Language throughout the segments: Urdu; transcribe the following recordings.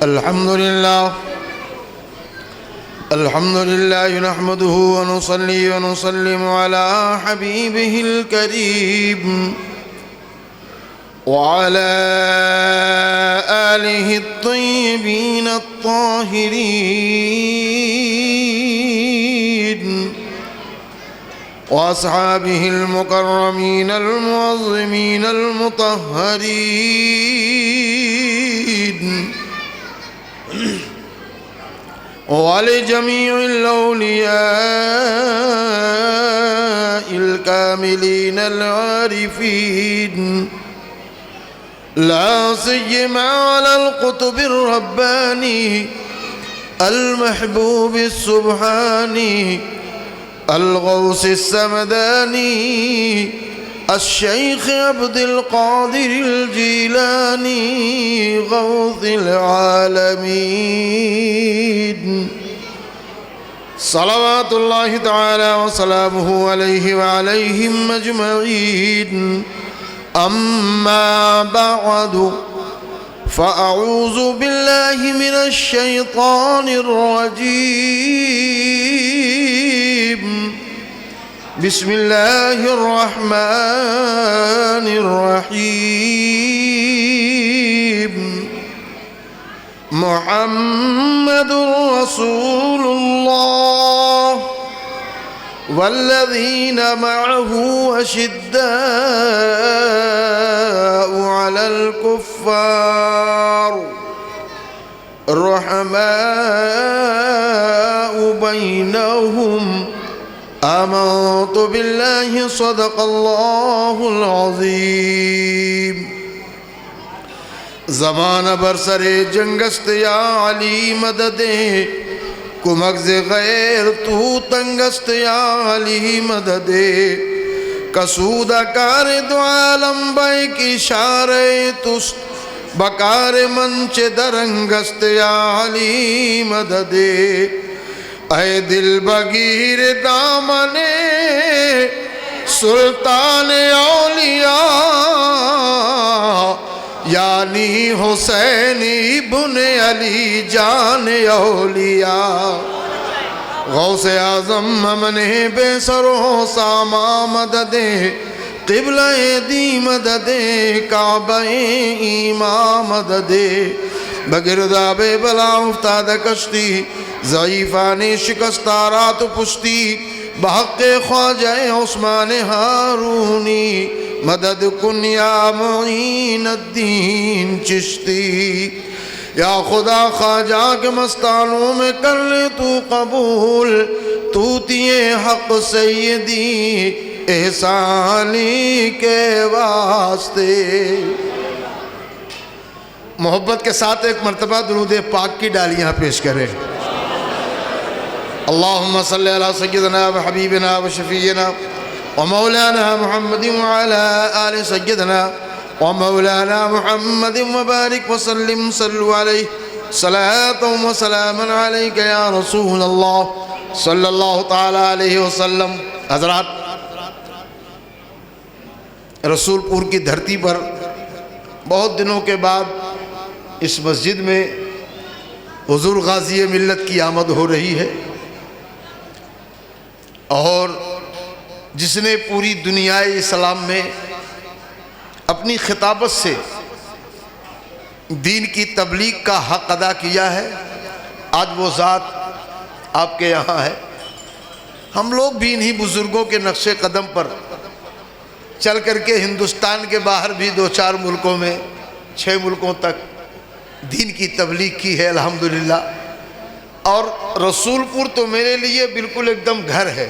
الحمد لله نحمده ونصلي ونسلم على حبيبه الكريم وعلى آله الطيبين الطاهرين وأصحابه المكرمين المعظمين المطهرين ولجميع الأولياء الكاملين العارفين لا سيما على القطب الرباني المحبوب السبحاني الغوث السمداني الشيخ عبد القادر الجيلاني غوث العالمين صلوات الله تعالى وسلامه عليه وعليهم أجمعين أما بعد فأعوذ بالله من الشيطان الرجيم بسم الله الرحمن الرحيم محمد رسول الله والذين معه أشداء على الكفار رحماء بينهم آمنت بالله صدق الله العظيم زمان برسر جنگست یا علی مددے کمغز غیر تو تنگست یا علی مددے کسودہ کار دو عالم بیک اشارے تست بکار منچ درنگست یا علی مددے اے دل بگیر دامنے سلطان اولیاء یعنی حسین ابن علی جان اولیاء غوث اعظم ممنے بے سرو ساما مددے قبلہ دی مددے کعبہ ایمان مددے بگردہ بے بلا افتاد کشتی ضعیفان شکستارات پشتی بحق خواجہ عثمان ہارونی مدد کن یا معین الدین چشتی یا خدا خواجہ کے مستانوں میں کر لے تو قبول توتیے حق سیدی احسانی کے واسطے محبت کے ساتھ ایک مرتبہ درود پاک کی ڈالیاں پیش کریں اللہم صلی علی سیدنا و حبیبنا و شفیعنا و مولانا محمد وعلا آل سیدنا و مولانا محمد وبارک وسلم صلو علیہ صلاة و سلام علیکہ یا رسول اللہ صلی اللہ تعالی علیہ وسلم حضرات رسول پور کی دھرتی پر بہت دنوں کے بعد اس مسجد میں حضور غازی ملت کی آمد ہو رہی ہے اور جس نے پوری دنیا اسلام میں اپنی خطابت سے دین کی تبلیغ کا حق ادا کیا ہے آج وہ ذات آپ کے یہاں ہے ہم لوگ بھی انہی بزرگوں کے نقش قدم پر چل کر کے ہندوستان کے باہر بھی 2-4 ملکوں میں 6 ملکوں تک دین کی تبلیغ کی ہے الحمدللہ اور رسول پور تو میرے لیے بالکل ایک دم گھر ہے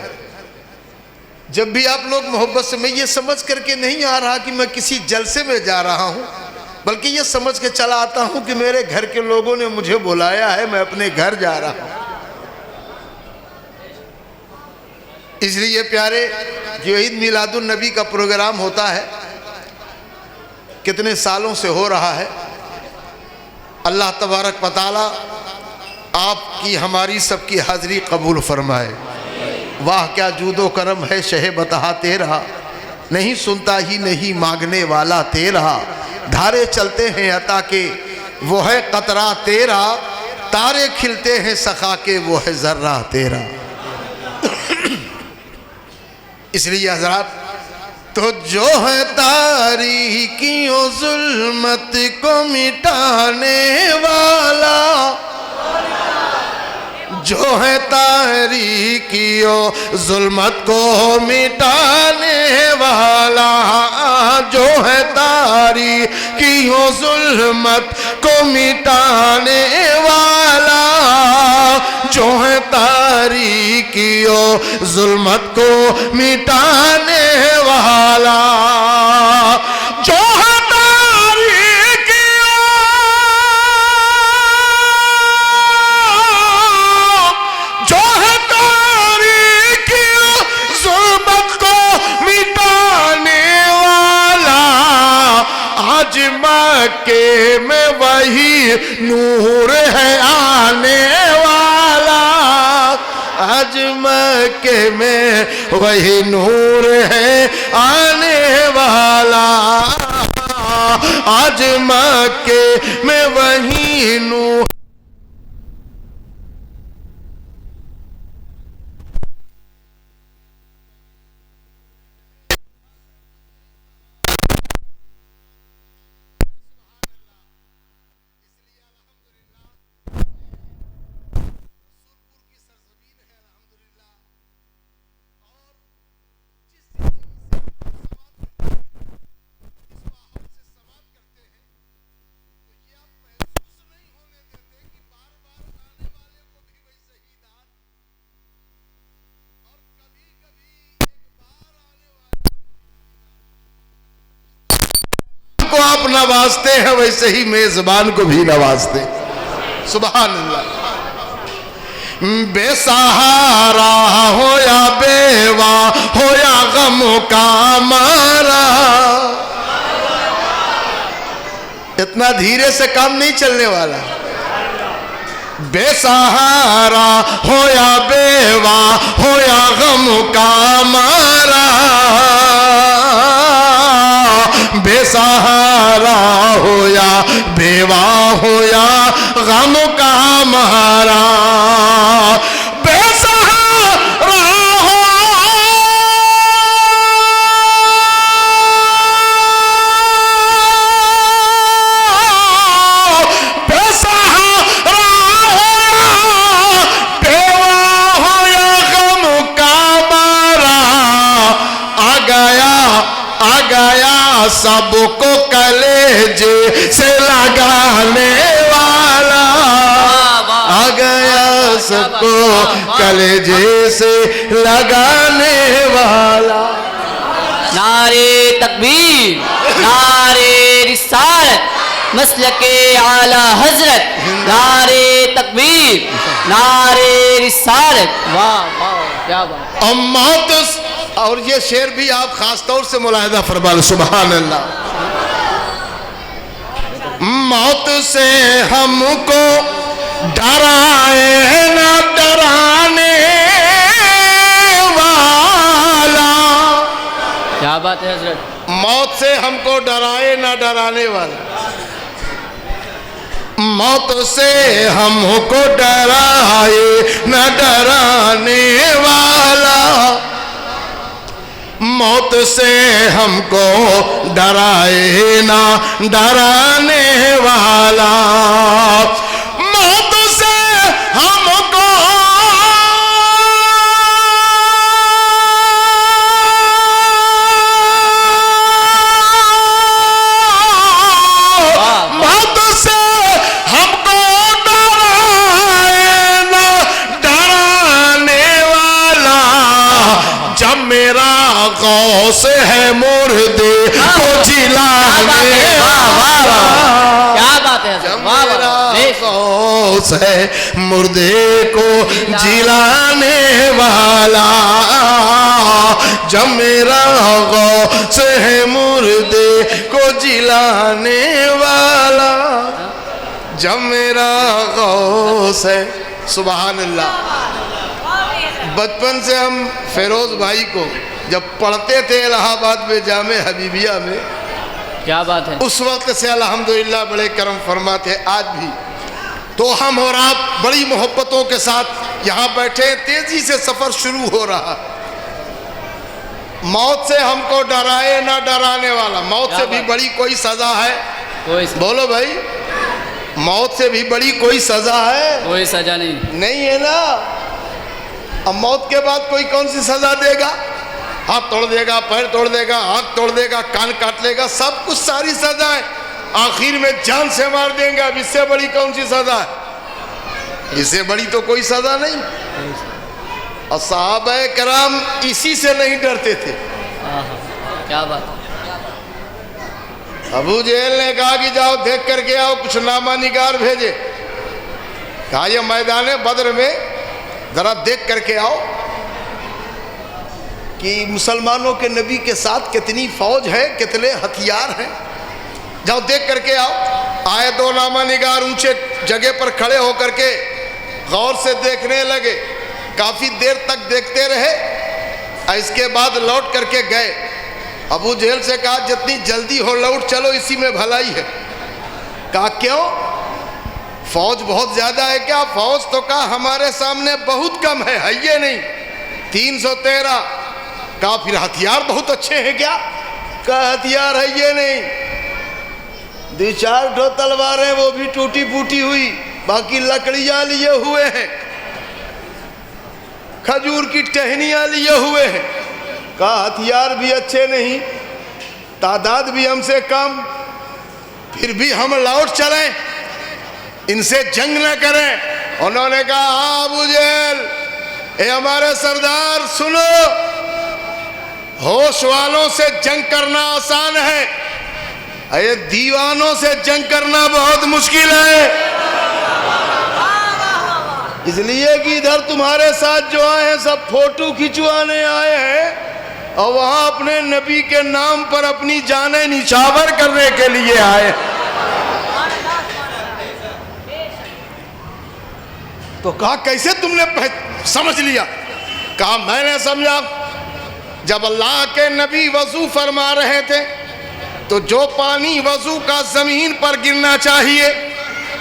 جب بھی آپ لوگ محبت سے میں یہ سمجھ کر کے نہیں آ رہا کہ میں کسی جلسے میں جا رہا ہوں بلکہ یہ سمجھ کے چلا آتا ہوں کہ میرے گھر کے لوگوں نے مجھے بلایا ہے میں اپنے گھر جا رہا ہوں اس لیے پیارے جو عید میلاد النبی کا پروگرام ہوتا ہے کتنے سالوں سے ہو رہا ہے اللہ تبارک و تعالی آپ کی ہماری سب کی حاضری قبول فرمائے واہ کیا جود و کرم ہے شہ بتہا تیرا نہیں سنتا ہی نہیں مانگنے والا تیرا دھارے چلتے ہیں عطا کے وہ ہے قطرہ تیرا، تارے کھلتے ہیں سخا کے وہ ہے ذرہ تیرا۔ اس لیے حضرات، تو جو ہے تاریکیوں ظلمت کو مٹانے والا، جو ہے تاریکیوں ظلمت کو مٹانے والا، جو ہے تاریکیوں ظلمت کو مٹانے والا، جو ہے تاریکیوں ظلمت کو مٹانے والا، جو ہے مکے میں وہی نور ہے آنے والا، آج مکے میں وہی نور ہے آنے والا، آج مکے میں وہی نور۔ کو آپ نوازتے ہیں ویسے ہی میزبان کو بھی نوازتے، سبحان اللہ۔ بے سہارا ہو یا بیوہ ہو یا غم کا مارا، اتنا دھیرے سے کام نہیں چلنے والا۔ بے سہارا ہو یا بیوہ ہو یا غم کا مارا، بے سہارا ہو یا بیوہ ہو یا غم کا مارا، بے سہارا ہو بے سہارا ہو یا بیوہ ہو یا غم کا مارا، آ گیا سب کو کلیجے سے لگانے والا، آ گیا سب کو کلیجے سے لگانے والا۔ نعرے تکبیر، نعرے رسالت، مسلک اعلی حضرت، نعرے تکبیر، نعرے رسالت، واہ واہ کیا بات۔ اور یہ شعر بھی آپ خاص طور سے ملاحظہ فرما لیں، سبحان اللہ۔ موت سے ہم کو ڈرائے نہ ڈرانے والا، کیا بات ہے حضرت۔ موت سے ہم کو ڈرائے نہ ڈرانے والا، موت سے ہم کو ڈرائے نہ ڈرانے والا، موت سے ہم کو ڈرائے نہ ڈرانے والا، موت سے ہم کو موت سے ہم کو ڈرائے نہ ڈرانے والا، جب میرا غوث ہے مردے کو جلانے والا، کیا بات ہے، جب میرا غوث ہے مردے کو جلانے والا، جب میرا غوث ہے مردے کو جلانے والا، جب میرا غوث ہے، سبحان اللہ۔ بچپن سے ہم فیروز بھائی کو جب پڑھتے تھے الہ آباد میں جامع حبیبیہ میں، کیا بات ہے. اس وقت سے الحمدللہ بڑے کرم فرماتے ہیں. آج بھی تو ہم اور آپ بڑی محبتوں کے ساتھ یہاں بیٹھے، تیزی سے سفر شروع ہو رہا. موت سے ہم کو ڈرائے نہ ڈرانے والا. موت سے بھی بڑی کوئی سزا ہے؟ بولو بھائی، موت سے بھی بڑی کوئی سزا ہے؟ کوئی سزا نہیں ہے نا. اب موت کے بعد کوئی کون سی سزا دے گا؟ ہاتھ توڑ دے گا، پیر توڑ دے گا، آنکھ توڑ دے گا، کان کاٹ لے گا، سب کچھ ساری سزا ہے. آخر میں جان سے مار دیں گے. اب اس سے بڑی کون سی سزا ہے؟ اس سے بڑی تو کوئی سزا نہیں. اور صحابہ کرام اسی سے نہیں ڈرتے تھے. کیا بات ہے. ابو جہل نے کہا کہ جاؤ دیکھ کر کے آؤ. کچھ نامہ نگار بھیجے. کہا یہ میدان بدر میں ذرا دیکھ کر کے آؤ کہ مسلمانوں کے نبی کے ساتھ کتنی فوج ہے، کتنے ہتھیار ہیں. جاؤ دیکھ کر کے آؤ. آئے دو نامہ نگار اونچے جگہ پر کھڑے ہو کر کے غور سے دیکھنے لگے. کافی دیر تک دیکھتے رہے. اس کے بعد لوٹ کر کے گئے. ابو جہل سے کہا جتنی جلدی ہو لوٹ چلو، اسی میں بھلائی ہے. کہا کیوں؟ فوج بہت زیادہ ہے کیا؟ فوج تو کہا ہمارے سامنے بہت کم ہے یہ نہیں 313. کہا پھر ہتھیار بہت اچھے ہیں کیا؟ کہا ہتھیار ہے یہ نہیں 2-4 تلواریں وہ بھی ٹوٹی پھوٹی ہوئی، باقی لکڑیاں لیے ہوئے ہیں، کھجور کی ٹہنیاں لیے ہوئے ہیں. کہا ہتھیار بھی اچھے نہیں، تعداد بھی ہم سے کم، پھر بھی ہم لوٹ چلیں، ان سے جنگ نہ کریں. انہوں نے کہا ہاں ابو جہل، اے ہمارے سردار سنو، ہوش والوں سے جنگ کرنا آسان ہے، اے دیوانوں سے جنگ کرنا بہت مشکل ہے. اس لیے کہ ادھر تمہارے ساتھ جو آئے ہیں سب فوٹو کھچوانے آئے ہیں، اور وہاں اپنے نبی کے نام پر اپنی جانیں نچھاور کرنے کے لیے آئے. تو کہا کیسے تم نے سمجھ لیا؟ کہا میں نے سمجھا جب اللہ کے نبی وضو فرما رہے تھے تو جو پانی وضو کا زمین پر گرنا چاہیے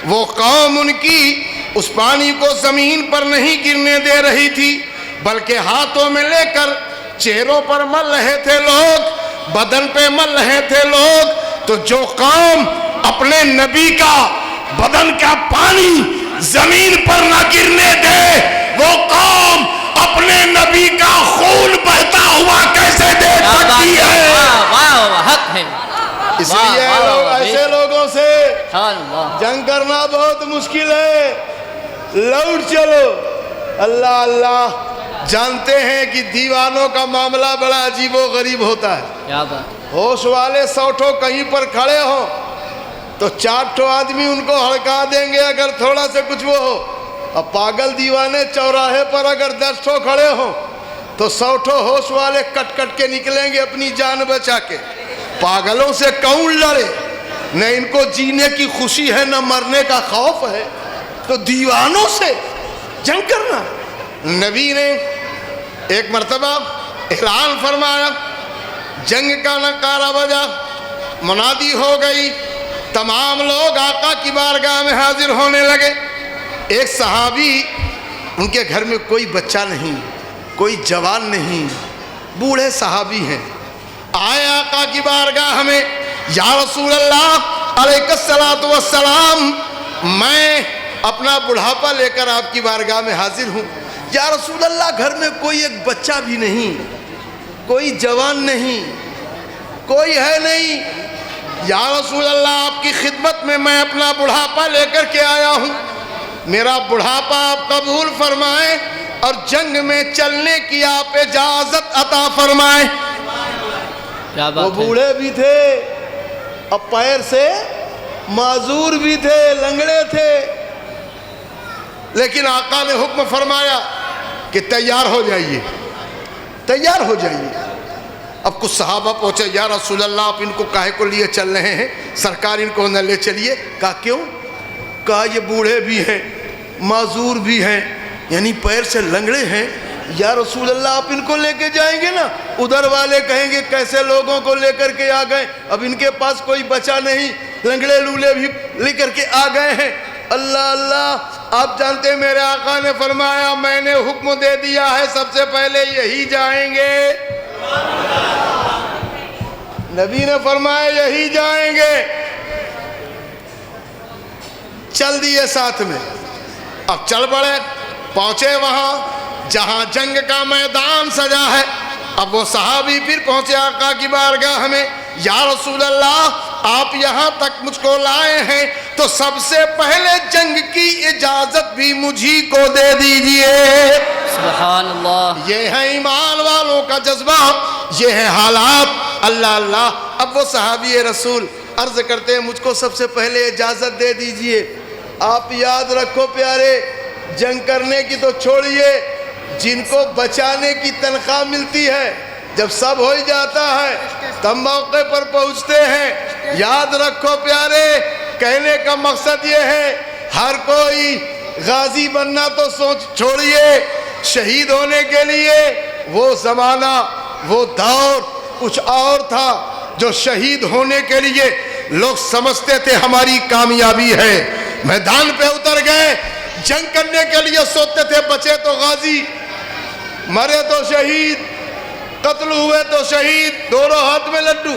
وہ قوم ان کی اس پانی کو زمین پر نہیں گرنے دے رہی تھی، بلکہ ہاتھوں میں لے کر چہروں پر مل رہے تھے لوگ، بدن پہ مل رہے تھے لوگ. تو جو قوم اپنے نبی کا بدن کا پانی زمین پر نہ گرنے دے، وہ قوم اپنے نبی کا خون بہتا ہوا کیسے دیکھ سکتی ہے؟ حق ہے. اس لیے ایسے لوگوں سے جنگ کرنا بہت مشکل ہے. لوٹ چلو. اللہ اللہ جانتے ہیں کہ دیوانوں کا معاملہ بڑا عجیب و غریب ہوتا ہے. کیا بات. ہوش والے 100 کہیں پر کھڑے ہوں تو 4 آدمی ان کو ہڑکا دیں گے اگر تھوڑا سے کچھ وہ ہو. اب پاگل دیوانے چوراہے پر اگر 10 کھڑے ہوں تو 100 ہوش والے کٹ کٹ کے نکلیں گے اپنی جان بچا کے. پاگلوں سے کون لڑے؟ نہ ان کو جینے کی خوشی ہے نہ مرنے کا خوف ہے، تو دیوانوں سے جنگ کرنا. نبی نے ایک مرتبہ اعلان فرمایا، جنگ کا نعرہ بجا، منادی ہو گئی، تمام لوگ آقا کی بارگاہ میں حاضر ہونے لگے. ایک صحابی، ان کے گھر میں کوئی بچہ نہیں، کوئی جوان نہیں، بوڑھے صحابی ہیں، آئے آقا کی بارگاہ میں. یا رسول اللہ علیہ الصلوۃ والسلام، میں اپنا بڑھاپا لے کر آپ کی بارگاہ میں حاضر ہوں. یا رسول اللہ گھر میں کوئی ایک بچہ بھی نہیں، کوئی جوان نہیں، کوئی ہے نہیں. یا رسول اللہ آپ کی خدمت میں اپنا بڑھاپا لے کر کے آیا ہوں، میرا بڑھاپا آپ قبول فرمائیں اور جنگ میں چلنے کی آپ اجازت عطا فرمائیں. وہ بوڑھے بھی تھے، اب پیر سے معذور بھی تھے، لنگڑے تھے، لیکن آقا نے حکم فرمایا کہ تیار ہو جائیے، تیار ہو جائیے. اب کچھ صحابہ پہنچے، یا رسول اللہ آپ ان کو کاہے کو لیے چل رہے ہیں؟ سرکار ان کو نہ لے چلیے. کہا کیوں؟ کہا یہ بوڑھے بھی ہیں، معذور بھی ہیں، یعنی پیر سے لنگڑے ہیں، یا رسول اللہ آپ ان کو لے کے جائیں گے نا؟ ادھر والے کہیں گے کیسے لوگوں کو لے کر کے آ گئے، اب ان کے پاس کوئی بچا نہیں، لنگڑے لولے بھی لے کر کے آ گئے ہیں۔ اللہ اللہ، آپ جانتے ہیں میرے آقا نے فرمایا میں نے حکم دے دیا ہے سب سے پہلے یہی جائیں گے۔ نبی نے فرمایا یہی جائیں گے۔ چل دیے ساتھ میں، اب چل پڑے، پہنچے وہاں جہاں جنگ کا میدان سجا ہے۔ اب وہ صحابی پھر پہنچے آقا کی بارگاہ میں، یا رسول اللہ آپ یہاں تک مجھ کو لائے ہیں تو سب سے پہلے جنگ کی اجازت بھی مجھی کو دے دیجئے۔ سبحان اللہ، یہ ہے ایمان والوں کا جذبہ، یہ ہے حالات۔ اللہ اللہ، اب وہ صحابی رسول عرض کرتے ہیں مجھ کو سب سے پہلے اجازت دے دیجئے۔ آپ یاد رکھو پیارے، جنگ کرنے کی تو چھوڑیے، جن کو بچانے کی تنخواہ ملتی ہے جب سب ہو جاتا ہے تب موقع پر پہنچتے ہیں۔ یاد رکھو پیارے، کہنے کا مقصد یہ ہے ہر کوئی غازی بننا تو سوچ چھوڑیے، شہید ہونے کے لیے وہ زمانہ وہ دور کچھ اور تھا جو شہید ہونے کے لیے لوگ سمجھتے تھے ہماری کامیابی ہے، میدان پہ اتر گئے، جنگ کرنے کے لیے سوچتے تھے بچے تو غازی، مرے تو شہید، قتل ہوئے تو شہید، دونوں ہاتھ میں لڈو۔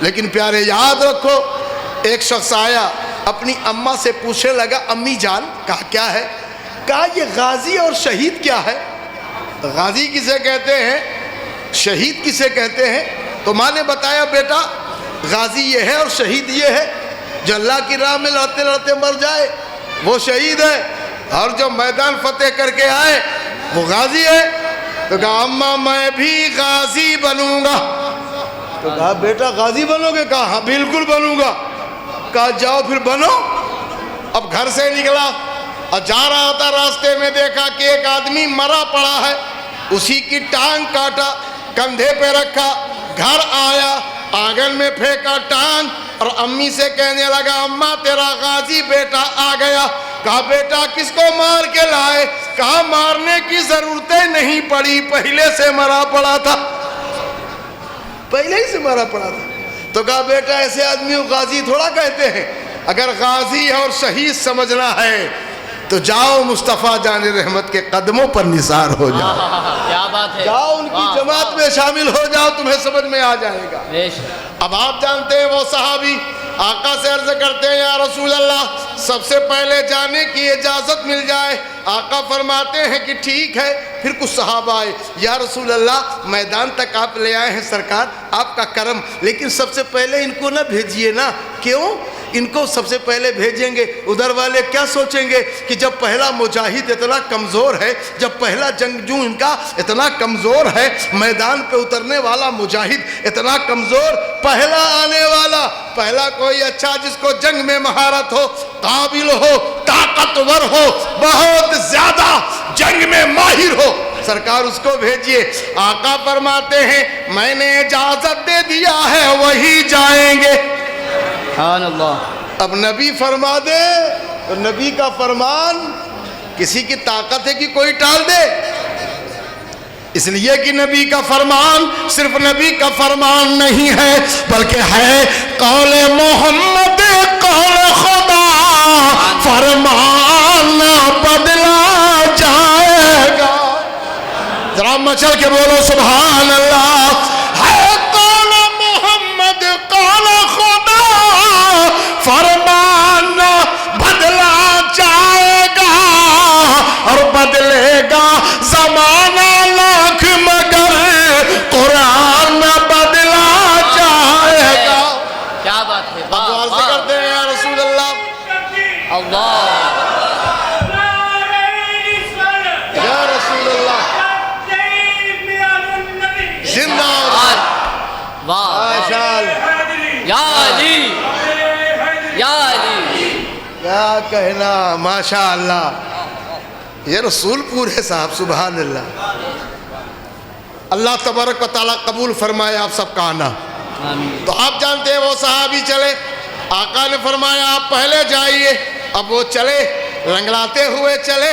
لیکن پیارے یاد رکھو، ایک شخص آیا اپنی اماں سے پوچھنے لگا امی جان، کہا کیا ہے؟ کہا یہ غازی اور شہید کیا ہے؟ غازی کسے کہتے ہیں، شہید کسے کہتے ہیں؟ تو ماں نے بتایا بیٹا غازی یہ ہے اور شہید یہ ہے، جو اللہ کی راہ میں لڑتے لڑتے مر جائے وہ شہید ہے، اور جو میدان فتح کر کے آئے وہ غازی ہے۔ تو کہا اماں میں بھی غازی بنوں گا۔ تو کہا بیٹا غازی بنو گے؟ کہا ہاں بالکل بنوں گا۔ کہا جاؤ پھر بنو۔ اب گھر سے نکلا اور جا رہا تھا، راستے میں دیکھا کہ ایک آدمی مرا پڑا ہے، اسی کی ٹانگ کاٹا، کندھے پہ رکھا، گھر آیا، آنگن میں پھینکا ٹانگ، اور امی سے کہنے لگا اماں تیرا غازی بیٹا آ گیا۔ کہا بیٹا کس کو مار کے لائے؟ کہا مارنے کی ضرورتیں نہیں پڑی، پہلے سے مرا پڑا تھا، پہلے ہی سے مرا پڑا تھا۔ تو کہا بیٹا ایسے آدمی کو غازی تھوڑا کہتے ہیں، اگر غازی اور شہید سمجھنا ہے تو جاؤ مصطفیٰ جان رحمت کے قدموں پر نثار ہو جاؤ، کیا بات ہے، جاؤ ان کی جماعت میں شامل ہو جاؤ، تمہیں سمجھ میں آ جائے گا۔ اب آپ جانتے ہیں وہ صحابی آقا سے عرض کرتے ہیں یا رسول اللہ سب سے پہلے جانے کی اجازت مل جائے۔ آقا فرماتے ہیں کہ ٹھیک ہے۔ پھر کچھ صحابہ آئے، یا رسول اللہ میدان تک آپ لے آئے ہیں سرکار، آپ کا کرم، لیکن سب سے پہلے ان کو نہ بھیجیے نا۔ کیوں؟ ان کو سب سے پہلے بھیجیں گے ادھر والے کیا سوچیں گے کہ جب پہلا مجاہد اتنا کمزور ہے، جب پہلا جنگجو ان کا اتنا کمزور ہے، میدان پہ اترنے والا مجاہد اتنا کمزور، پہلا آنے والا، پہلا کوئی اچھا جس کو جنگ میں مہارت ہو، قابل ہو، طاقتور ہو، بہت زیادہ جنگ میں ماہر ہو، سرکار اس کو بھیجئے۔ آقا فرماتے ہیں میں نے اجازت دے دیا ہے وہی جائیں گے۔ سبحان اللہ۔ اب نبی فرما دے تو نبی کا فرمان کسی کی طاقت ہے کہ کوئی ٹال دے؟ اس لیے کہ نبی کا فرمان صرف نبی کا فرمان نہیں ہے بلکہ ہے قول محمد، قول خدا، فرمان بدلا جائے گا۔ ذرا مچل کے بولو سبحان اللہ۔ ہے قول محمد، قول خدا، فرمان بدلا جائے گا، اور بدلے گا زمانہ لاکھ مگر قرآن بدلا جائے گا۔ کیا بات ہے، اب عرض کرتے ہیں یا رسول اللہ، اللہ، یا رسول اللہ زندہ باد، ماشاء اللہ، یا علی، یا علی، کیا کہنا، ماشاء اللہ، یہ رسول پورے صاحب، سبحان اللہ۔ اللہ تبارک و تعالیٰ قبول فرمائے آپ سب کا آنا۔ آمین۔ تو آپ جانتے ہیں وہ صحابی چلے، آقا نے فرمایا آپ پہلے جائیے۔ اب وہ چلے، رنگلاتے ہوئے چلے،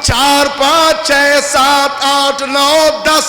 4 5 6 7 8 9 10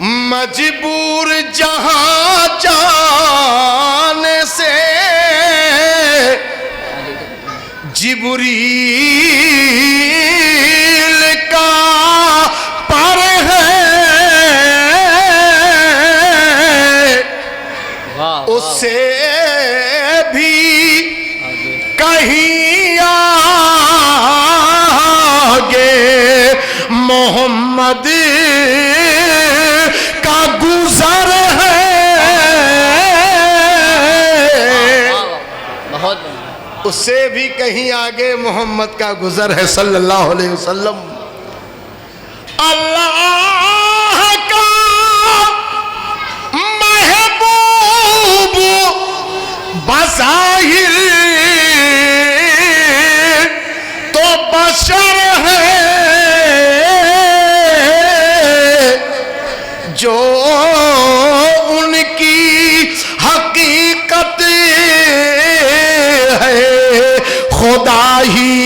مجبور جہاں جانے سے جبریل کا پر ہے، اس سے بھی کہیں آگے محمد کا گزر ہے۔ بہت اس سے بھی کہیں آگے محمد کا گزر ہے صلی اللہ علیہ وسلم۔ اللہ کا محبوب بظاہر تو بشر ہے، جو ان کی حقیقت ہے خدا ہی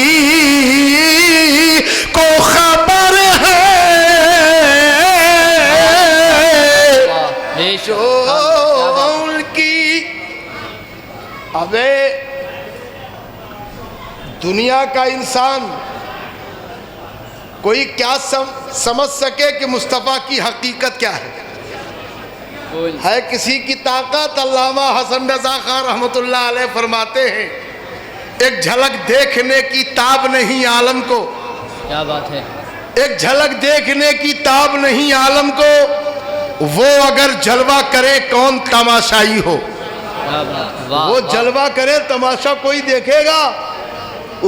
کو خبر ہے، جو ان کی ابے دنیا کا انسان کوئی کیا سمجھ سکے کہ مصطفیٰ کی حقیقت کیا ہے کسی کی طاقت؟ علامہ حسن رضا خان رحمت اللہ علیہ فرماتے ہیں ایک جھلک دیکھنے کی تاب نہیں عالم کو، کیا بات ہے، ایک جھلک دیکھنے کی تاب نہیں عالم کو، وہ اگر جلوہ کرے کون تماشائی ہو، کیا بات ہے، وہ جلوہ کرے تماشا کوئی دیکھے گا،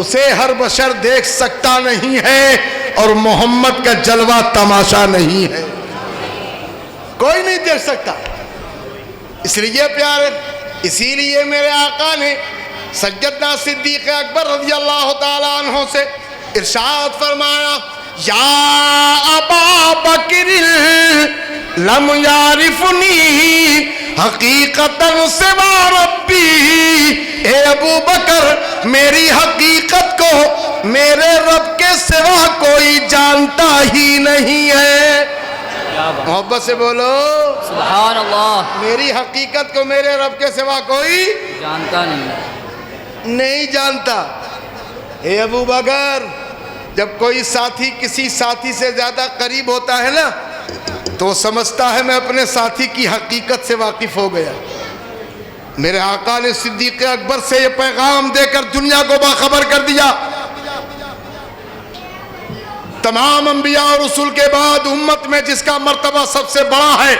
اسے ہر بشر دیکھ سکتا نہیں ہے، اور محمد کا جلوہ تماشا نہیں ہے، کوئی نہیں دیکھ سکتا۔ اس لیے پیارے، اسی لیے میرے آقا نے سیدنا صدیق اکبر رضی اللہ تعالیٰ عنہ سے ارشاد فرمایا، یا ابا بکر لم یعرفنی حقیقتاً سوا ربی، اے ابو بکر میری حقیقت کو میرے رب کے سوا کوئی جانتا ہی نہیں ہے۔ محبت سے بولو سبحان اللہ، میری حقیقت کو میرے رب کے سوا کوئی جانتا نہیں جانتا۔ اے ابو بکر، جب کوئی ساتھی کسی ساتھی سے زیادہ قریب ہوتا ہے نا تو وہ سمجھتا ہے میں اپنے ساتھی کی حقیقت سے واقف ہو گیا۔ میرے آقا نے صدیق اکبر سے یہ پیغام دے کر دنیا کو باخبر کر دیا، تمام انبیاء اور رسول کے بعد امت میں جس کا مرتبہ سب سے بڑا ہے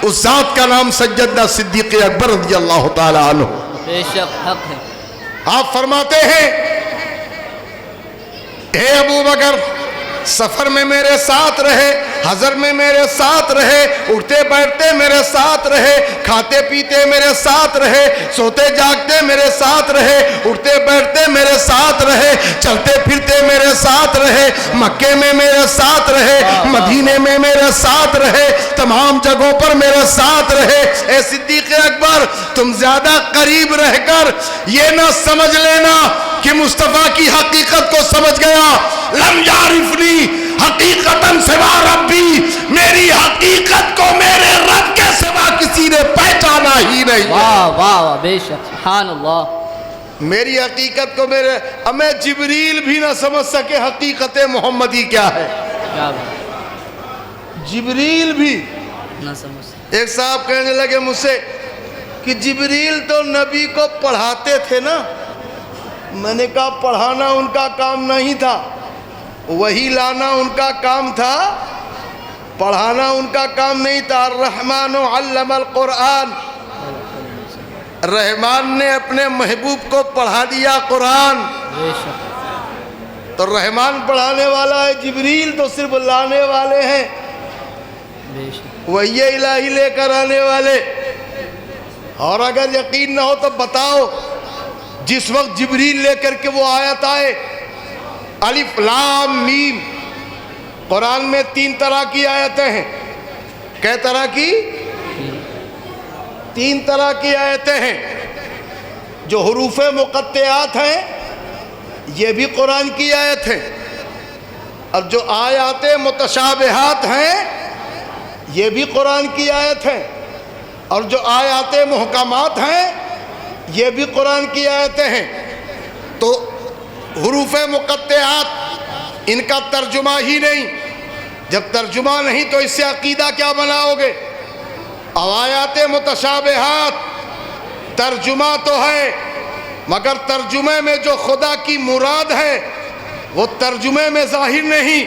اس ذات کا نام سیدنا صدیق اکبر رضی اللہ تعالی عنہ۔ بے شک حق ہے۔ آپ فرماتے ہیں اے ابو بکر سفر میں میرے ساتھ رہے، حضر میں میرے ساتھ رہے، اٹھتے بیٹھتے میرے ساتھ رہے، کھاتے پیتے میرے ساتھ رہے، سوتے جاگتے میرے ساتھ رہے، اٹھتے بیٹھتے میرے ساتھ رہے، چلتے پھرتے میرے ساتھ رہے، مکے میں میرے ساتھ رہے، مدینے میں میرے ساتھ رہے، تمام جگہوں پر میرے ساتھ رہے۔ اے صدیق اکبر، تم زیادہ قریب رہ کر یہ نہ سمجھ لینا کہ مصطفیٰ کی حقیقت کو سمجھ گیا۔ لم یعرفنی حقیقتاً سوا ربی، میری حقیقت کو میرے رب کے سوا کسی نے پہچانا ہی نہیں۔ واہ واہ واہ، بے شک سبحان اللہ، میری حقیقت کو میرے ہمیں جبریل بھی نہ سمجھ سکے حقیقت محمدی کیا ہے، کیا بات، جبریل بھی۔ نہ سمجھ سکتے۔ ایک صاحب کہنے لگے مجھ سے کہ جبریل تو نبی کو پڑھاتے تھے نا، میں نے کہا پڑھانا ان کا کام نہیں تھا، وہی لانا ان کا کام تھا، پڑھانا ان کا کام نہیں تھا۔ الرحمن علم القرآن، رحمان نے اپنے محبوب کو پڑھا دیا قرآن، بے شک، تو رحمان پڑھانے والا ہے، جبریل تو صرف لانے والے ہیں، بے شک، وہی الہی لے کر آنے والے۔ اور اگر یقین نہ ہو تو بتاؤ، جس وقت جبریل لے کر کے وہ آیت آئے الف لام میم، قرآن میں 3 طرح کی آیتیں ہیں، کئے طرح کی؟ 3 طرح کی آیتیں ہیں، جو حروف مقطعات ہیں یہ بھی قرآن کی آیت ہیں، اور جو آیات متشابہات ہیں یہ بھی قرآن کی آیت ہے، اور جو آیات محکمات ہیں یہ بھی قرآن کی آیتیں ہیں۔ تو حروف مقطعات ان کا ترجمہ ہی نہیں، جب ترجمہ نہیں تو اس سے عقیدہ کیا بناؤ گے؟ اب آیات متشابہات ترجمہ تو ہے، مگر ترجمے میں جو خدا کی مراد ہے وہ ترجمے میں ظاہر نہیں،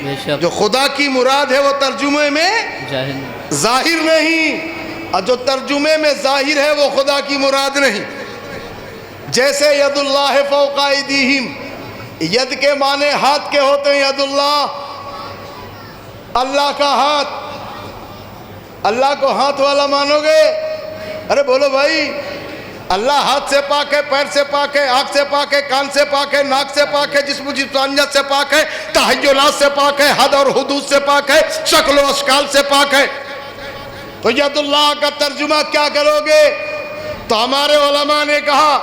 بے شک جو خدا کی مراد ہے وہ ترجمے میں جاہل ظاہر نہیں، اور جو ترجمے میں ظاہر ہے وہ خدا کی مراد نہیں۔ جیسے ید اللہ فوق ایدیہم، ید کے معنی ہاتھ کے ہوتے ہیں، ید اللہ اللہ کا ہاتھ، اللہ کو ہاتھ والا مانو گے؟ ارے بولو بھائی، اللہ ہاتھ سے پاک ہے، پیر سے پاک ہے، آنکھ سے پاک ہے، کان سے پاک ہے، ناک سے پاک ہے، جسم و جسمانیت سے پاک ہے، تحیلات سے پاک ہے، حد اور حدود سے پاک ہے، شکل و اشکال سے پاک ہے۔ تو ید اللہ کا ترجمہ کیا کرو گے؟ تو ہمارے علماء نے کہا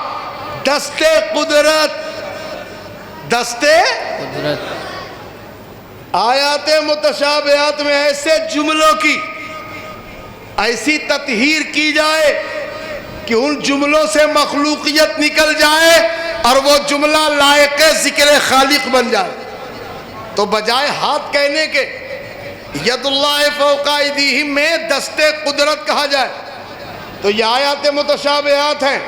دستے قدرت، دستے قدرت، آیات متشابہات میں ایسے جملوں کی ایسی تطہیر کی جائے کہ ان جملوں سے مخلوقیت نکل جائے اور وہ جملہ لائق ذکر خالق بن جائے۔ تو بجائے ہاتھ کہنے کے ید اللہ فوق ایدیہم میں دستے قدرت کہا جائے، تو یہ آیات متشابہات ہیں۔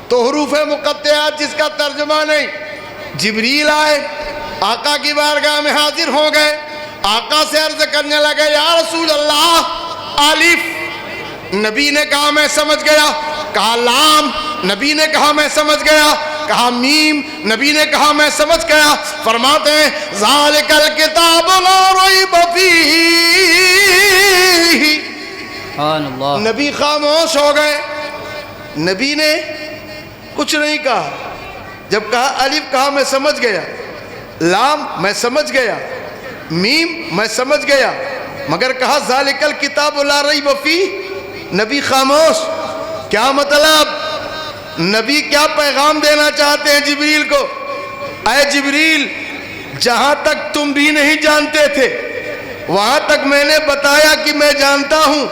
تو حروف مقطعات جس کا ترجمہ نہیں، جبریل آئے، آقا کی بارگاہ میں حاضر ہو گئے، آقا سے عرض کرنے لگے یا رسول اللہ الف، نبی نے کہا میں سمجھ گیا، کہا لام، نبی نے کہا میں سمجھ گیا، کہا میم، نبی نے کہا میں سمجھ گیا۔ فرماتے ہیں ذالک الکتاب لا ریب فیہ، سبحان اللہ، نبی خاموش ہو گئے، نبی نے کچھ نہیں کہا۔ جب کہا الف، کہا میں سمجھ گیا، لام میں سمجھ گیا، میم میں سمجھ گیا، مگر کہا ذالک الکتاب لا ریب فیہ، نبی خاموش۔ کیا مطلب؟ نبی کیا پیغام دینا چاہتے ہیں جبریل کو؟ اے جبریل، جہاں تک تم بھی نہیں جانتے تھے وہاں تک میں نے بتایا کہ میں جانتا ہوں،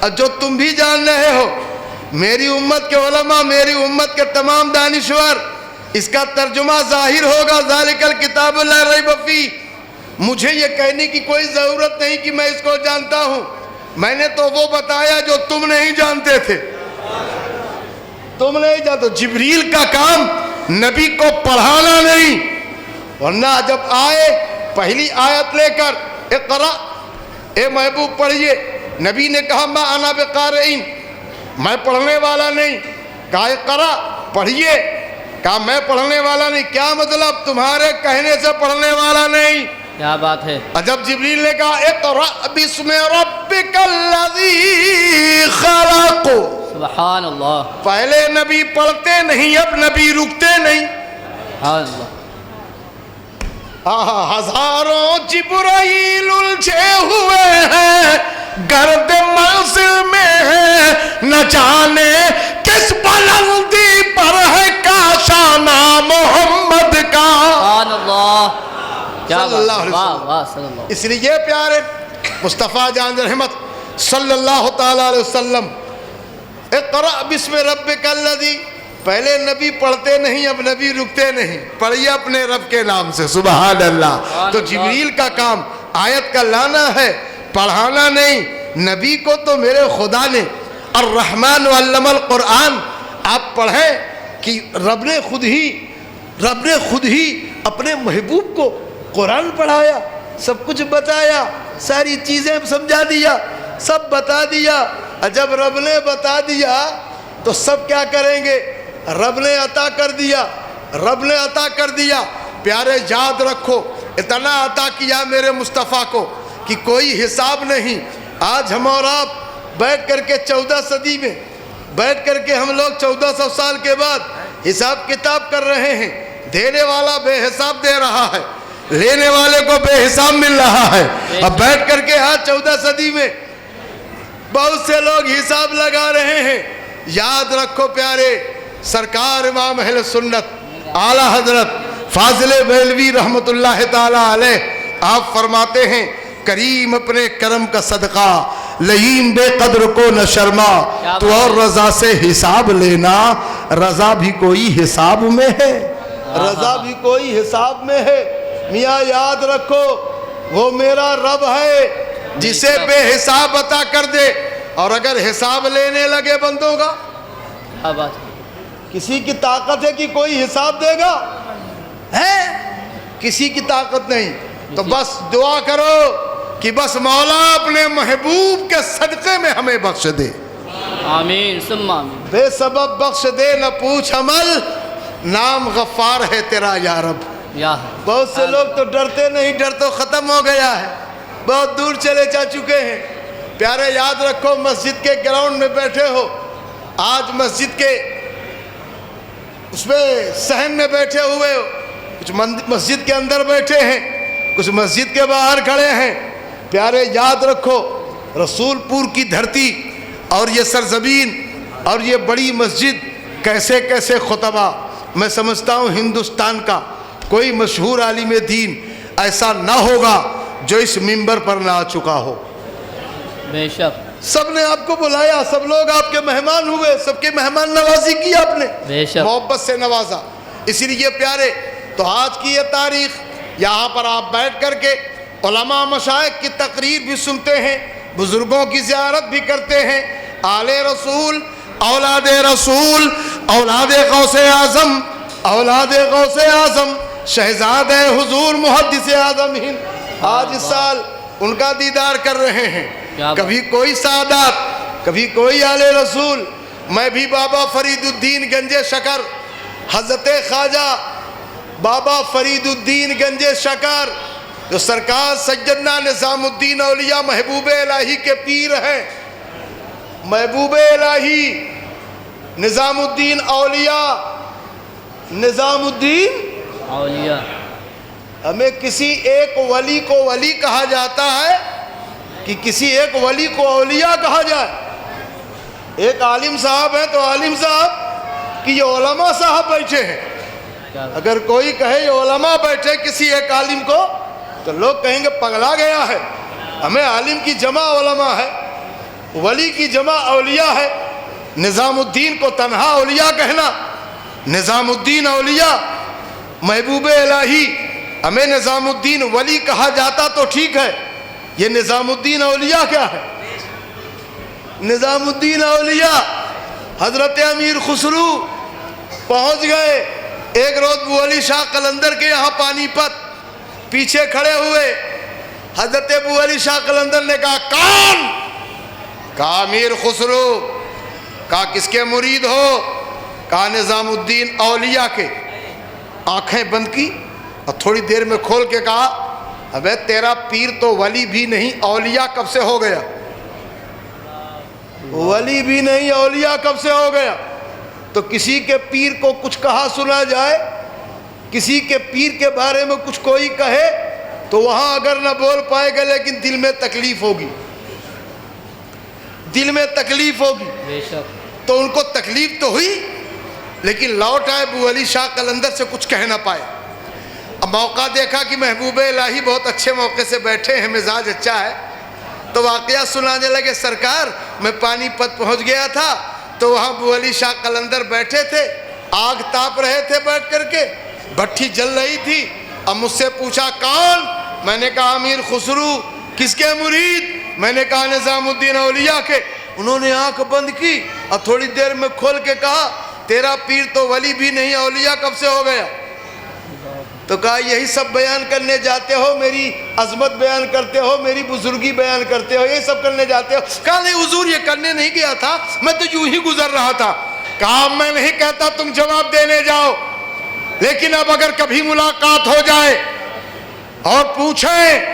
اور جو تم بھی جان رہے ہو، میری امت کے علماء، میری امت کے تمام دانشور، اس کا ترجمہ ظاہر ہوگا ذالک الکتاب لا ریب فیہ۔ مجھے یہ کہنے کی کوئی ضرورت نہیں کہ میں اس کو جانتا ہوں، میں نے تو وہ بتایا جو تم نہیں جانتے تھے، تم نہیں جانتے۔ جبریل کا کام نبی کو پڑھانا نہیں، ورنہ جب آئے پہلی آیت لے کر اقرا، اے محبوب پڑھیے، نبی نے کہا ما انا بقارئین، میں پڑھنے والا نہیں، کہا اقرا پڑھیے، کہا میں پڑھنے والا نہیں۔ کیا مطلب؟ تمہارے کہنے سے پڑھنے والا نہیں۔ کیا بات ہے؟ جب جبریل نے کہا اقرا بسم ربک الذی خلق، سبحان اللہ، پہلے نبی پڑھتے نہیں، اب نبی رکتے نہیں۔ سبحان اللہ، ہزاروں جبرائیل الجھے ہوئے ہیں گرد منزل میں، نہ جانے کس بلندی پر ہے کاشانہ محمد کا، سبحان اللہ، کیا صلی اللہ علیہ واہ وسلم۔ واہ صلی اللہ، اس لیے پیارے مصطفیٰ جان رحمت صلی اللہ تعالیٰ علیہ وسلم، اقرأ بسم ربک الذی، پہلے نبی پڑھتے نہیں، اب نبی رکتے نہیں، پڑھیے اپنے رب کے نام سے، سبحان اللہ۔ تو جبریل کا کام آیت کا لانا ہے، پڑھانا نہیں۔ نبی کو تو میرے خدا نے الرحمن علم القرآن، آپ پڑھیں کہ رب نے خود ہی اپنے محبوب کو قرآن پڑھایا، سب کچھ بتایا، ساری چیزیں سمجھا دیا، سب بتا دیا۔ جب رب نے بتا دیا تو سب کیا کریں گے؟ رب نے عطا کر دیا، رب نے عطا کر دیا۔ پیارے یاد رکھو، اتنا عطا کیا میرے مصطفیٰ کو کہ کوئی حساب نہیں۔ آج ہم اور آپ بیٹھ کر کے 14 صدی میں بیٹھ کر کے ہم لوگ 1400 سال کے بعد حساب کتاب کر رہے ہیں۔ دینے والا بے حساب دے رہا ہے، لینے والے کو بے حساب مل رہا ہے۔ اب بیٹھ کر کے آج 14 صدی میں بہت سے لوگ حساب لگا رہے ہیں۔ یاد رکھو پیارے، سرکار امام اہل سنت اعلیٰ حضرت فاضل بریلوی رحمت اللہ تعالیٰ علیہ، آپ فرماتے ہیں کریم اپنے کرم کا صدقہ، لئیم بے قدر کو نہ شرما، تو اور رضا سے حساب لینا، رضا بھی کوئی حساب میں ہے، رضا بھی کوئی حساب میں ہے۔ میاں یاد رکھو وہ میرا رب ہے جسے بے حساب عطا کر دے، اور اگر حساب لینے لگے بندوں کا، کیا بات ہے، کسی کی طاقت ہے کہ کوئی حساب دے گا؟ ہے کسی کی طاقت نہیں۔ تو بس دعا کرو کہ بس مولا اپنے محبوب کے صدقے میں ہمیں بخش دے، آمین ثم آمین۔ بے سبب بخش دے، نہ پوچھ عمل، نام غفار ہے تیرا یا رب۔ یا بہت سے لوگ تو ڈرتے نہیں، ڈر تو ختم ہو گیا ہے، بہت دور چلے جا چکے ہیں۔ پیارے یاد رکھو مسجد کے گراؤنڈ میں بیٹھے ہو، آج مسجد کے اس میں صحن میں بیٹھے ہوئے ہو، کچھ مسجد کے اندر بیٹھے ہیں، کچھ مسجد کے باہر کھڑے ہیں۔ پیارے یاد رکھو رسول پور کی دھرتی اور یہ سرزمین اور یہ بڑی مسجد، کیسے کیسے خطبہ، میں سمجھتا ہوں ہندوستان کا کوئی مشہور عالم دین ایسا نہ ہوگا جو اس منبر پر نہ آ چکا ہو۔ بے شک، سب نے آپ کو بلایا، سب لوگ آپ کے مہمان ہوئے، سب کے مہمان نوازی کی آپ نے، بے شک، محبت سے نوازا۔ اسی لیے پیارے تو آج کی یہ تاریخ یہاں پر آپ بیٹھ کر کے علماء مشائخ کی تقریر بھی سنتے ہیں، بزرگوں کی زیارت بھی کرتے ہیں۔ آل رسول، اولاد رسول، اولاد غوث اعظم، اولاد غوث اعظم، شہزاد حضور محدث اعظم ہند، آج اس سال ان کا دیدار کر رہے ہیں۔ کبھی کوئی سعادت، کبھی کوئی آل رسول۔ میں بھی بابا فرید الدین گنج شکر، حضرت خواجہ بابا فرید الدین گنج شکر جو سرکار سیدنا نظام الدین اولیاء محبوب الہی کے پیر ہیں، محبوب الہی نظام الدین اولیاء، نظام الدین اولیاء، ہمیں کسی ایک ولی کو ولی کہا جاتا ہے کہ کسی ایک ولی کو اولیاء کہا جائے؟ ایک عالم صاحب ہیں تو عالم صاحب کہ یہ علماء صاحب بیٹھے ہیں، اگر کوئی کہے یہ علماء بیٹھے کسی ایک عالم کو تو لوگ کہیں گے پگلا گیا ہے۔ ہمیں عالم کی جمع علماء ہے، ولی کی جمع اولیاء ہے۔ نظام الدین کو تنہا اولیاء کہنا، نظام الدین اولیاء محبوب الہی، ہمیں نظام الدین ولی کہا جاتا تو ٹھیک ہے، یہ نظام الدین اولیاء کیا ہے؟ نظام الدین اولیاء حضرت امیر خسرو پہنچ گئے ایک روز ابو علی شاہ قلندر کے یہاں پانی پت، پیچھے کھڑے ہوئے حضرت ابو علی شاہ قلندر نے کہا کون؟ کہا امیر خسرو۔ کہا کس کے مرید ہو؟ کہا نظام الدین اولیاء کے۔ آنکھیں بند کی اور تھوڑی دیر میں کھول کے کہا ابے تیرا پیر تو ولی بھی نہیں، اولیاء کب سے ہو گیا؟ ولی بھی نہیں، اولیاء کب سے ہو گیا؟ تو کسی کے پیر کو کچھ کہا سنا جائے، کسی کے پیر کے بارے میں کچھ کوئی کہے تو وہاں اگر نہ بول پائے گا لیکن دل میں تکلیف ہوگی، دل میں تکلیف ہوگی۔ بے شک، تو ان کو تکلیف تو ہوئی لیکن لوٹ آئے ابو علی شاہ قلندر سے کچھ کہہ نہ پائے۔ اب موقع دیکھا کہ محبوب الہی بہت اچھے موقع سے بیٹھے ہیں، مزاج اچھا ہے، تو واقعہ سنانے لگے سرکار میں پانی پت پہنچ گیا تھا تو وہاں ابو علی شاہ قلندر بیٹھے تھے، آگ تاپ رہے تھے بیٹھ کر کے، بھٹی جل رہی تھی۔ اب مجھ سے پوچھا کون؟ میں نے کہا امیر خسرو۔ کس کے مرید؟ میں نے کہا نظام الدین اولیاء کے۔ انہوں نے آنکھ بند کی اور تھوڑی دیر میں کھول کے کہا تیرا پیر تو ولی بھی نہیں، اولیاء کب سے ہو گیا؟ تو کہا یہی سب بیان کرنے جاتے ہو، میری عظمت بیان کرتے ہو، میری بزرگی بیان کرتے ہو، یہ سب کرنے جاتے ہو؟ کہا نہیں حضور یہ کرنے نہیں گیا تھا، میں تو یوں ہی گزر رہا تھا۔ کہا میں نہیں کہتا تم جواب دینے جاؤ، لیکن اب اگر کبھی ملاقات ہو جائے اور پوچھیں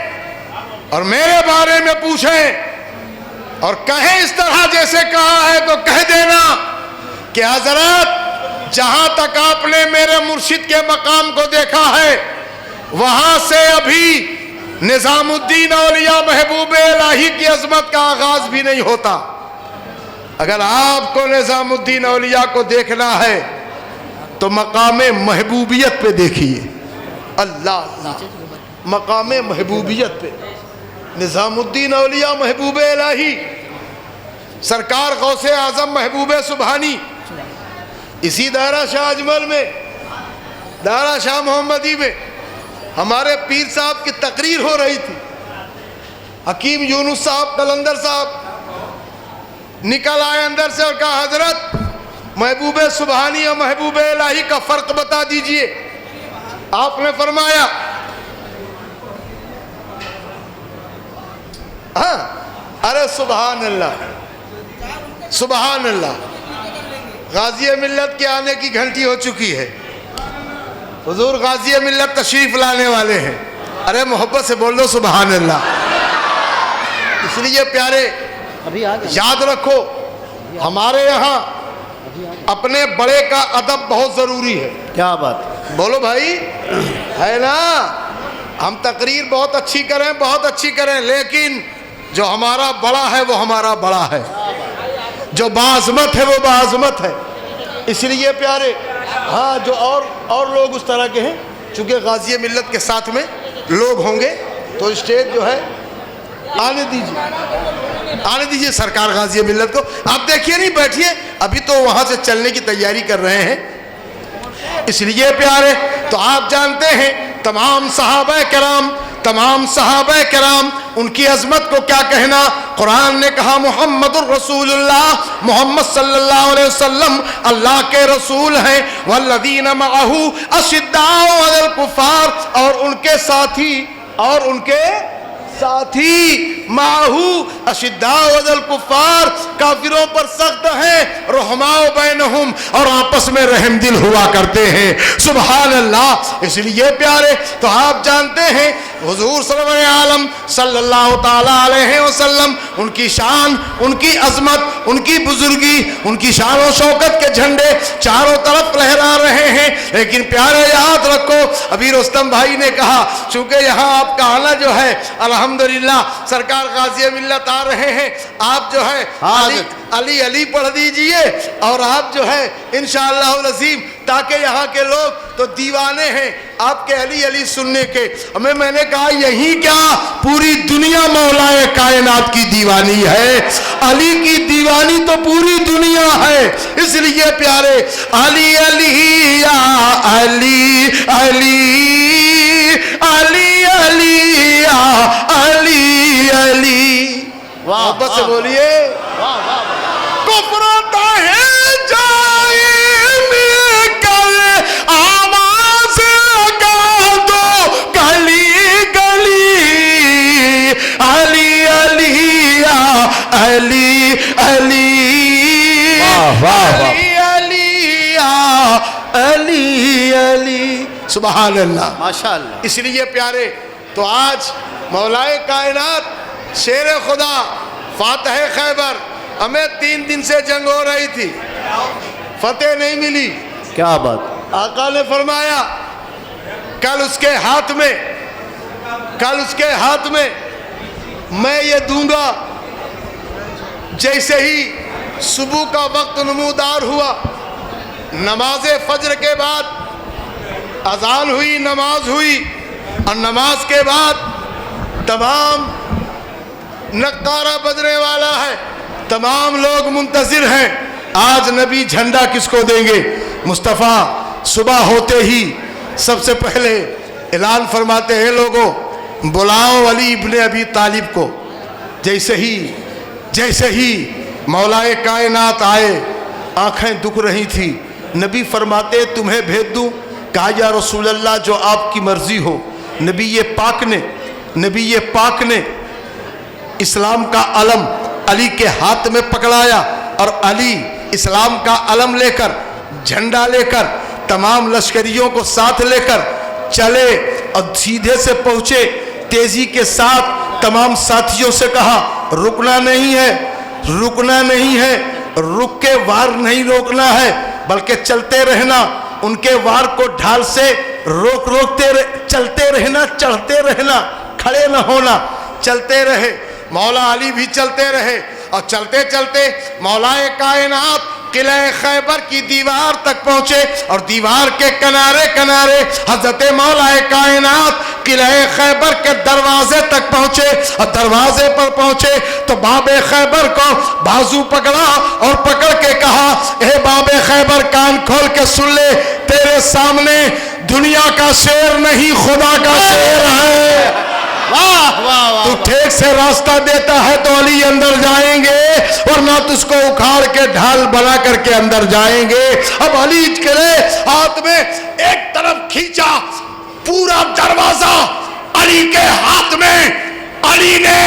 اور میرے بارے میں پوچھیں اور کہیں اس طرح جیسے کہا ہے تو کہہ دینا کہ حضرت جہاں تک آپ نے میرے مرشد کے مقام کو دیکھا ہے وہاں سے ابھی نظام الدین اولیاء محبوب الہی کی عظمت کا آغاز بھی نہیں ہوتا۔ اگر آپ کو نظام الدین اولیاء کو دیکھنا ہے تو مقام محبوبیت پہ دیکھیے، اللہ مقام محبوبیت پہ۔ نظام الدین اولیاء محبوب الہی سرکار غوث اعظم محبوب سبحانی اسی دائرہ شاہ اجمل میں، دائرہ شاہ محمدی میں ہمارے پیر صاحب کی تقریر ہو رہی تھی. حکیم یونس صاحب قلندر صاحب نکل آئے اندر سے اور کہا حضرت محبوب سبحانی اور محبوب الہی کا فرق بتا دیجئے. آپ نے فرمایا ہاں ارے سبحان اللہ سبحان اللہ، غازی ملت کے آنے کی گھنٹی ہو چکی ہے. حضور غازی ملت تشریف لانے والے ہیں. ارے محبت سے بول دو سبحان اللہ. اس لیے پیارے یاد رکھو ہمارے یہاں اپنے بڑے کا ادب بہت ضروری ہے. کیا بات، بولو بھائی ہے نا. ہم تقریر بہت اچھی کریں بہت اچھی کریں، لیکن جو ہمارا بڑا ہے وہ ہمارا بڑا ہے، جو باعظمت ہے وہ باعظمت ہے. اس لیے پیارے ہاں جو اور لوگ اس طرح کے ہیں، چونکہ غازی ملت کے ساتھ میں لوگ ہوں گے تو اسٹیج جو ہے آنے دیجئے سرکار غازی ملت کو. آپ دیکھیے نہیں بیٹھیے، ابھی تو وہاں سے چلنے کی تیاری کر رہے ہیں. اس لیے پیارے تو آپ جانتے ہیں تمام صحابہ کرام ان کی عظمت کو کیا کہنا. قرآن نے کہا محمد الرسول اللہ، محمد صلی اللہ علیہ وسلم اللہ کے رسول ہیں. والذین معہ اشداء علی الکفار، اور ان کے ساتھی معہو اشداء علی الکفار، کافروں پر سخت ہیں، رحماء بینہم، اور آپس میں رحم دل ہوا کرتے ہیں. سبحان اللہ. اس لیے پیارے تو آپ جانتے ہیں حضور سرور عالم صلی اللہ تعالیٰ علیہ وسلم ان کی شان، ان کی عظمت، ان کی بزرگی، ان کی شان و شوکت کے جھنڈے چاروں طرف لہرا رہے ہیں. لیکن پیارے یاد رکھو ابھی رستم بھائی نے کہا چونکہ یہاں آپ کا آنا جو ہے الحمدللہ سرکار غازی ملت آ رہے ہیں، آپ جو ہے علی علی پڑھ دیجئے اور آپ جو ہے انشاءاللہ العظیم، تاکہ یہاں کے لوگ تو دیوانے ہیں آپ کے علی علی سننے کے. میں نے کہا یہی کیا پوری دنیا مولا کائنات کی دیوانی ہے، علی کی دیوانی تو پوری دنیا ہے. اس لیے پیارے علی علی یا علی علی علی علی یا علی علی. محبت سے بولیے کفر ہے جائے مل کر آواز لگا دو گلی گلی علی علی یا علی علی علی علی یا علی علی. سبحان اللہ ماشاءاللہ. اس لیے پیارے تو آج مولائے کائنات شیر خدا فاتح خیبر، ہمیں 3 دن سے جنگ ہو رہی تھی، فتح نہیں ملی. کیا بات، آقا نے فرمایا کل اس کے ہاتھ میں میں یہ دوں گا. جیسے ہی صبح کا وقت نمودار ہوا، نماز فجر کے بعد اذان ہوئی، نماز ہوئی، اور نماز کے بعد تمام نقارہ بجنے والا ہے، تمام لوگ منتظر ہیں آج نبی جھنڈا کس کو دیں گے. مصطفیٰ صبح ہوتے ہی سب سے پہلے اعلان فرماتے ہیں لوگوں بلاؤ علی ابن ابی طالب کو. جیسے ہی مولائے کائنات آئے آنکھیں دکھ رہی تھی. نبی فرماتے تمہیں بھیج دوں؟ کہا یا رسول اللہ جو آپ کی مرضی ہو. نبی پاک نے اسلام کا علم علی کے ہاتھ میں پکڑایا، اور علی اسلام کا علم لے کر، جھنڈا لے کر، تمام لشکریوں کو ساتھ لے کر چلے اور سیدھے سے پہنچے. تیزی کے ساتھ تمام ساتھیوں سے کہا رکنا نہیں ہے، رک کے وار نہیں روکنا ہے بلکہ چلتے رہنا. ان کے وار کو ڈھال سے چلتے رہنا، چڑھتے رہنا، کھڑے نہ ہونا. چلتے رہے مولا علی بھی چلتے رہے، اور چلتے چلتے مولا کائنات قلعہ خیبر کی دیوار تک پہنچے اور دیوار کے کنارے کنارے حضرت مولا کائنات قلعہ خیبر کے دروازے تک پہنچے اور دروازے پر پہنچے تو باب خیبر کو بازو پکڑا اور پکڑ کے کہا اے باب خیبر کان کھول کے سن لے، تیرے سامنے دنیا کا شیر نہیں خدا کا شیر ہے۔ واہ واہ واہ، تو ٹھیک سے راستہ دیتا ہے تو علی اندر جائیں گے ورنہ تجھ کو اکھاڑ کے ڈھال بنا کر کے اندر جائیں گے۔ اب علی کرے ہاتھ میں ایک طرف کھینچا، پورا دروازہ علی کے ہاتھ میں، علی نے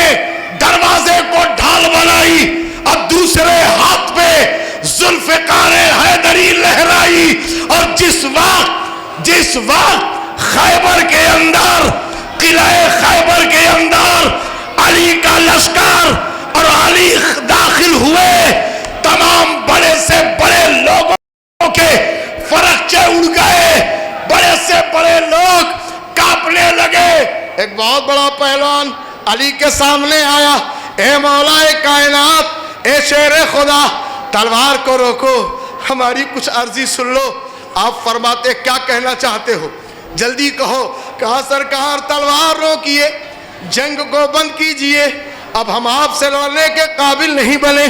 دروازے کو ڈھال بنائی، اب دوسرے ہاتھ پہ ذوالفقار حیدری لہرائی، اور جس وقت خیبر کے اندر، قلعہ خیبر کے اندر علی کا لشکر اور علی داخل ہوئے، تمام بڑے سے بڑے لوگوں کے فرقچے اڑ گئے، بڑے سے بڑے لوگ کانپنے لگے۔ ایک بہت بڑا پہلوان علی کے سامنے آیا، اے مولا کائنات، اے شیر خدا، تلوار کو روکو، ہماری کچھ عرضی سن لو۔ آپ فرماتے کیا کہنا چاہتے ہو؟ جلدی کہو۔ کہا سرکار تلوار روکیے، جنگ کو بند کیجئے، اب ہم آپ سے لڑنے کے قابل نہیں بنے،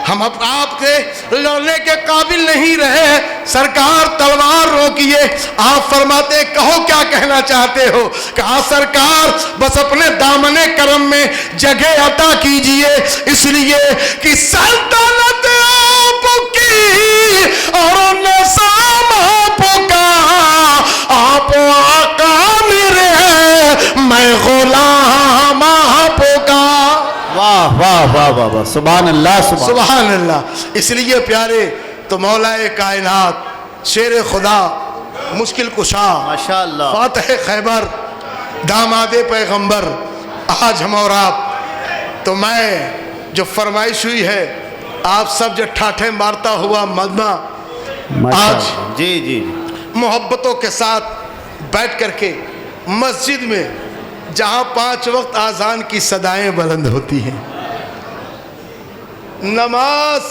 ہم آپ سے لڑنے کے قابل نہیں رہے، سرکار تلوار روکیے۔ آپ فرماتے کہو کیا کہنا چاہتے ہو؟ کہا سرکار بس اپنے دامن کرم میں جگہ عطا کیجئے، اس لیے کہ سلطنت آپ کی اور نظام آپ کا، آپ آقا میرے ہیں، میں غلام آپ کا۔ واہ واہ واہ واہ واہ، سبحان اللہ سبحان اللہ۔ اس لیے پیارے تو مولا کائنات، شیر خدا، مشکل کشا، ماشاءاللہ، فاتح خیبر، داماد پیغمبر، آج ہم اور آپ تو میں جو فرمائش ہوئی ہے آپ سب جو ٹھاٹھے مارتا ہوا مجمع آج جی جی محبتوں کے ساتھ بیٹھ کر کے مسجد میں جہاں 5 وقت آذان کی صدائیں بلند ہوتی ہیں، نماز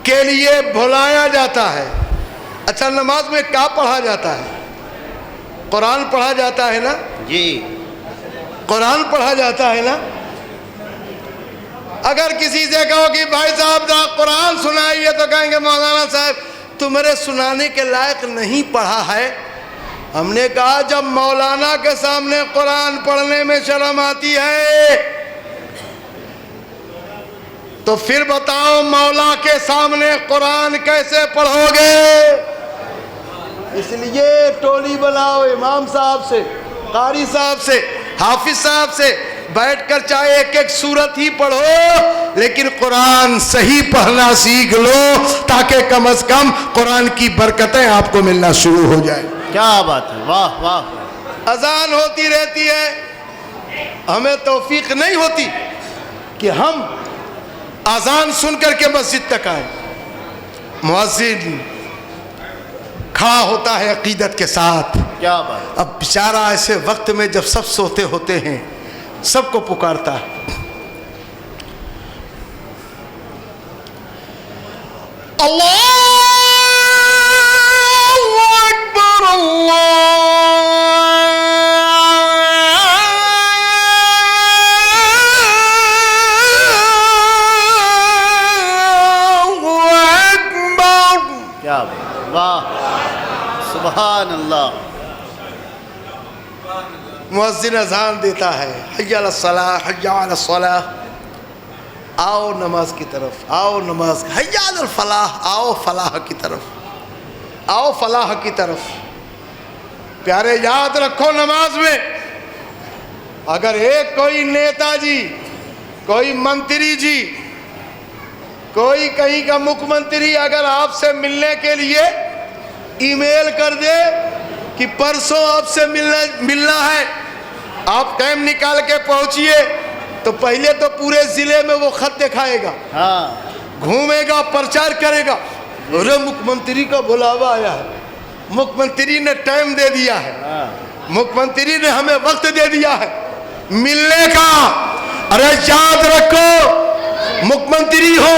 کے لیے بلایا جاتا ہے۔ اچھا نماز میں کیا پڑھا جاتا ہے؟ قرآن پڑھا جاتا ہے نا؟ جی، قرآن پڑھا جاتا ہے نا؟ اگر کسی سے کہو کہ بھائی صاحب ذرا قرآن سنائیے تو کہیں گے مولانا صاحب تمہارے سنانے کے لائق نہیں پڑھا ہے۔ ہم نے کہا جب مولانا کے سامنے قرآن پڑھنے میں شرم آتی ہے تو پھر بتاؤ مولا کے سامنے قرآن کیسے پڑھو گے؟ اس لیے ٹولی بناؤ، امام صاحب سے، قاری صاحب سے، حافظ صاحب سے بیٹھ کر چاہے ایک ایک سورت ہی پڑھو لیکن قرآن صحیح پڑھنا سیکھ لو تاکہ کم از کم قرآن کی برکتیں آپ کو ملنا شروع ہو جائے۔ کیا بات ہے، واہ واہ۔ اذان ہوتی رہتی ہے، ہمیں توفیق نہیں ہوتی کہ ہم اذان سن کر کے مسجد تک آئیں۔ مؤذن کھڑا ہوتا ہے عقیدت کے ساتھ، کیا بات، اب بیچارہ ایسے وقت میں جب سب سوتے ہوتے ہیں سب کو پکارتا ہے، اللہ اکبر اللہ اکبر، کیا بات، واہ، سبحان اللہ۔ مؤذن اذان دیتا ہے، حی علی الصلاۃ، حی علی الصلاۃ، آؤ نماز کی طرف، آؤ نماز، حی علی الفلاح، آؤ فلاح کی طرف، آؤ فلاح کی طرف۔ پیارے یاد رکھو نماز میں اگر ایک کوئی نیتا جی، کوئی منتری جی، کوئی کہیں کا مکھ منتری اگر آپ سے ملنے کے لیے ای میل کر دے کہ پرسوں آپ سے ملنا ہے، آپ ٹائم نکال کے پہنچیے، تو پہلے تو پورے ضلع میں وہ خط دکھائے گا، ہاں، گھومے گا، پرچار کرے گا، ارے مکھ منتری کا بلاوا آیا ہے، مکھ منتری نے ٹائم دے دیا ہے، مکھ منتری نے ہمیں وقت دے دیا ہے ملنے کا۔ ارے یاد رکھو مکھ منتری ہو،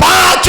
5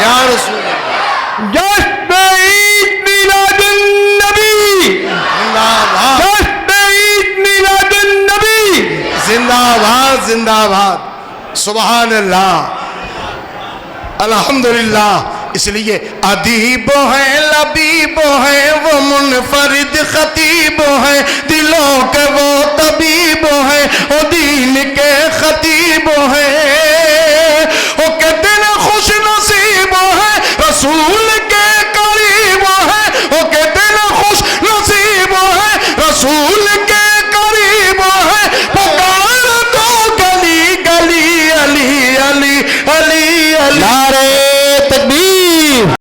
یا رسول اللہ جشن عید میلاد النبی، زندہ باد جشن عید میلاد النبی. زندہ باد زندہ باد سبحان اللہ الحمدللہ. اس لیے ادیب ہیں لبیب ہیں وہ منفرد خطیب ہیں دلوں کے وہ طبیب ہیں وہ دین کے خطیب ہیں وہ کہ دن خوش نصیب ہیں رسول